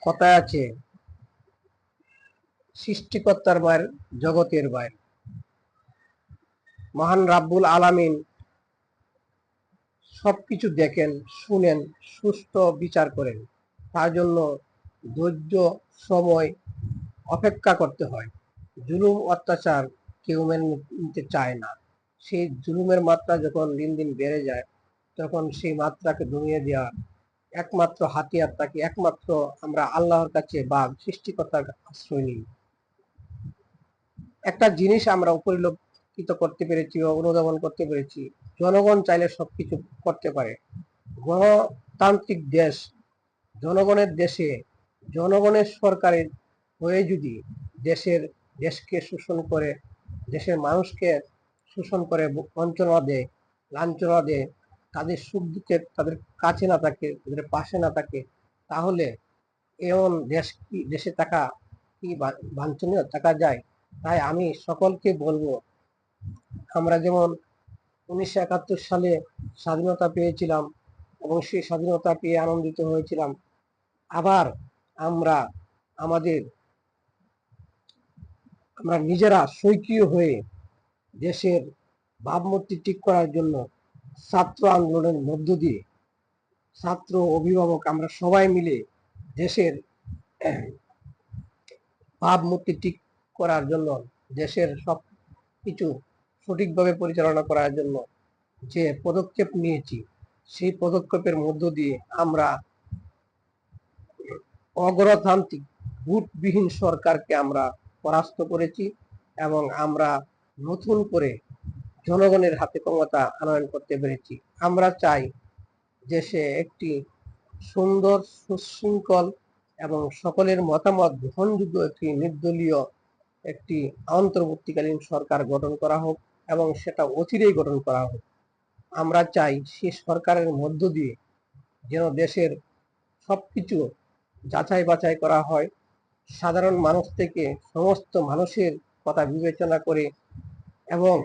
কথায় আছে, সৃষ্টিকর্তার বাইরে জগতের বাইরে। মহান রাব্বুল আলামিন সবকিছু দেখেন, শুনেন, সুস্থ বিচার করেন। তার জন্য ধৈর্য, সময়, অপেক্ষা করতে হয়। জুলুম, অত্যাচার কেউ মেনে নিতে চায় না। সেই জুলুমের মাত্রা যখন দিন দিন বেড়ে যায়, তখন সেই মাত্রাকে দমিয়ে দেওয়া একমাত্র হাতিয়ার থাকে, একমাত্র আমরা আল্লাহর কাছে বা সৃষ্টিকর্তার আশ্রয় নিই। একটা জিনিস আমরা উপলব্ধিত করতে পেরেছি বা অনুধাবন করতে পেরেছি, জনগণ চাইলে সবকিছু করতে পারে। গণতান্ত্রিক দেশ, জনগণের দেশে, জনগণের সরকারের হয়ে যদি দেশকে শোষণ করে, দেশের মানুষকে শোষণ করে, বঞ্চনা দেয়, লাঞ্ছনা দেয়, তাদের সুখ দুঃখে তাদের কাছে না থাকে, তাদের পাশে না থাকে, তাহলে এমন দেশে থাকা কি বাঞ্ছনীয় থাকা যায়? তাই আমি সকলকে বলবো, আমরা যেমন 1971 সালে স্বাধীনতা পেয়েছিলাম এবং সেই স্বাধীনতা পেয়ে আনন্দিত হয়েছিলাম, আবার আমরা নিজেরা সক্রিয় হয়ে দেশের ভাবমূর্তি ঠিক করার জন্য ছাত্র আন্দোলনের মধ্য দিয়ে, ছাত্র, অভিভাবক, আমরা সবাই মিলে দেশের ভাবমূর্তি ঠিক করার জন্য, দেশের সব কিছু সঠিকভাবে পরিচালনা করার জন্য যে পদক্ষেপ নিয়েছি, সেই পদক্ষেপের মধ্য দিয়ে আমরা অগণতান্ত্রিক ভোটবিহীন সরকারকে আমরা পরাস্ত করেছি এবং আমরা নতুন করে জনগণের হাতে ক্ষমতা আনয়ন করতে পেরেছি। আমরা চাই দেশে একটি সুন্দর, সুশৃঙ্খল এবং সকলের মতামত গ্রহণযোগ্য একটি নির্দলীয় একটি অন্তর্বর্তীকালীন সরকার গঠন করা হোক এবং সেটা অচিরেই গঠন করা হোক। আমরা চাই সেই সরকারের মধ্য দিয়ে যেন দেশের সবকিছু যাচাই বাছাই করা হয়, সাধারণ মানুষ থেকে সমস্ত মানুষের কথা বিবেচনা করে এবং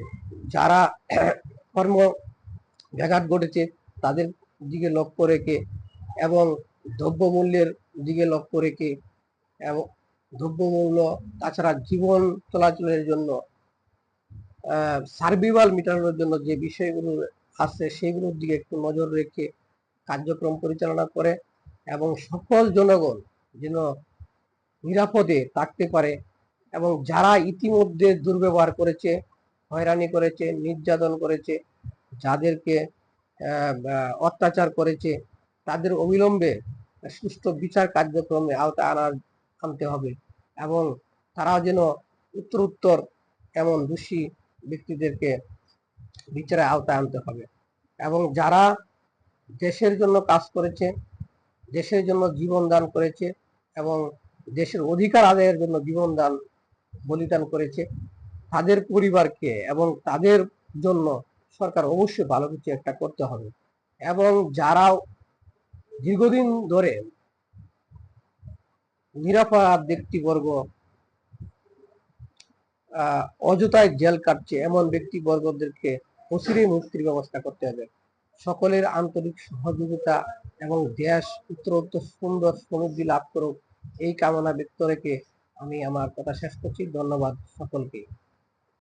যারা কর্ম ব্যাঘাত ঘটেছে তাদের দিকে লক্ষ্য রেখে এবং দ্রব্যমূল্যের দিকে লক্ষ্য রেখে এবং দ্রব্যমূল্য, তাছাড়া জীবন চলাচলের জন্য সার্ভাইভাল মেটানোর জন্য যে বিষয়গুলো আছে সেগুলোর দিকে একটু নজর রেখে কার্যক্রম পরিচালনা করে এবং সকল জনগণ যেন নিরাপদে থাকতে পারে এবং যারা ইতিমধ্যে দুর্ব্যবহার করেছে, হয়রানি করেছে, নির্যাতন করেছে, যাদেরকে অত্যাচার করেছে, তাদের অবিলম্বে সুষ্ঠু বিচার কার্যক্রমে আওতায় আনতে হবে এবং তারাও যেন উত্তর এমন দোষী ব্যক্তিদেরকে বিচারের আওতায় আনতে হবে এবং যারা দেশের জন্য কাজ করেছে, দেশের জন্য জীবন দান করেছে এবং দেশের অধিকার আদায়ের জন্য জীবন দান বলিদান করেছে, তাদের পরিবারকে এবং তাদের জন্য সরকার অবশ্যই ভালো কিছু একটা করতে হবে এবং যারা দীর্ঘদিন ধরে নিরাপরাধ ব্যক্তিবর্গ অযথায় জেল কাটছে, এমন ব্যক্তিবর্গদেরকে অচিরেই মুক্তির ব্যবস্থা করতে হবে। সকলের আন্তরিক সহযোগিতা এবং দেশ উত্তরোত্তর সুন্দর সমৃদ্ধি লাভ করুক, এই কামনা ব্যক্ত রেখে আমি আমার কথা শেষ করছি। ধন্যবাদ সকলকে।